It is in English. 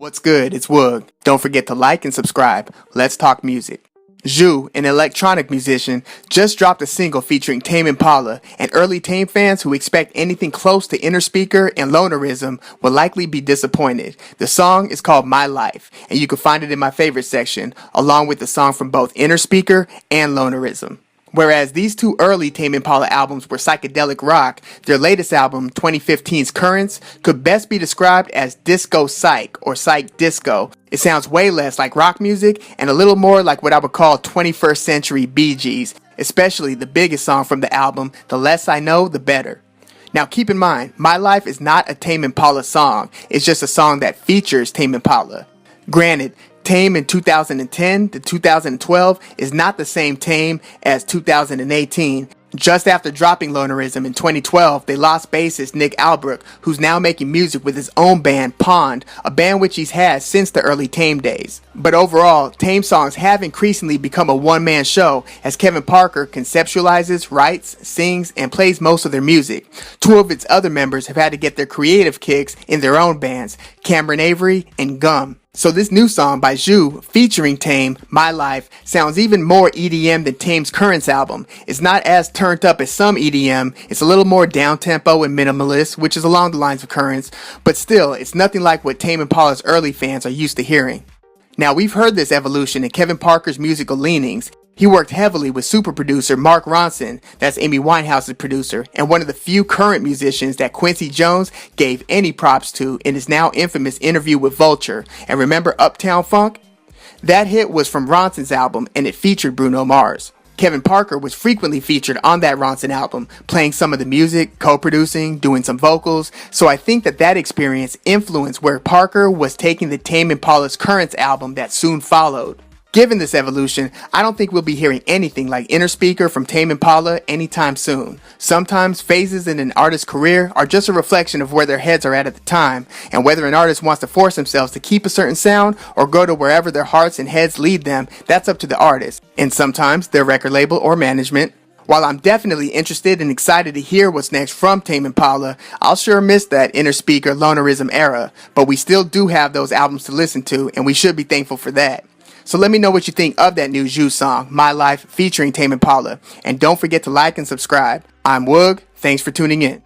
What's good? It's Woog. Don't forget to like and subscribe. Let's talk music. ZHU, an electronic musician, just dropped a single featuring Tame Impala, and early Tame fans who expect anything close to Innerspeaker and Lonerism will likely be disappointed. The song is called My Life, and you can find it in my favorite section, along with the song from both Innerspeaker and Lonerism. Whereas these two early Tame Impala albums were psychedelic rock, their latest album, 2015's Currents, could best be described as disco psych or psych disco. It sounds way less like rock music and a little more like what I would call 21st century Bee Gees, especially the biggest song from the album, The Less I Know, The Better. Now keep in mind, My Life is not a Tame Impala song, it's just a song that features Tame Impala. Granted, Tame in 2010 to 2012 is not the same Tame as 2018. Just after dropping Lonerism in 2012, they lost bassist Nick Albrook, who's now making music with his own band, Pond, a band which he's had since the early Tame days. But overall, Tame songs have increasingly become a one-man show, as Kevin Parker conceptualizes, writes, sings, and plays most of their music. Two of its other members have had to get their creative kicks in their own bands, Cameron Avery and Gum. So this new song by ZHU featuring Tame, My Life, sounds even more EDM than Tame's Currents album. It's not as turned up as some EDM, it's a little more down-tempo and minimalist, which is along the lines of Currents, but still, it's nothing like what Tame Impala's early fans are used to hearing. Now, we've heard this evolution in Kevin Parker's musical leanings. He worked heavily with super producer Mark Ronson, that's Amy Winehouse's producer, and one of the few current musicians that Quincy Jones gave any props to in his now infamous interview with Vulture. And remember Uptown Funk? That hit was from Ronson's album, and it featured Bruno Mars. Kevin Parker was frequently featured on that Ronson album, playing some of the music, co-producing, doing some vocals, so I think that experience influenced where Parker was taking the Tame Impala's Currents album that soon followed. Given this evolution, I don't think we'll be hearing anything like Innerspeaker from Tame Impala anytime soon. Sometimes phases in an artist's career are just a reflection of where their heads are at the time, and whether an artist wants to force themselves to keep a certain sound or go to wherever their hearts and heads lead them, that's up to the artist, and sometimes their record label or management. While I'm definitely interested and excited to hear what's next from Tame Impala, I'll sure miss that Innerspeaker Lonerism era, but we still do have those albums to listen to, and we should be thankful for that. So let me know what you think of that new ZHU song, My Life, featuring Tame Impala. And don't forget to like and subscribe. I'm Woog. Thanks for tuning in.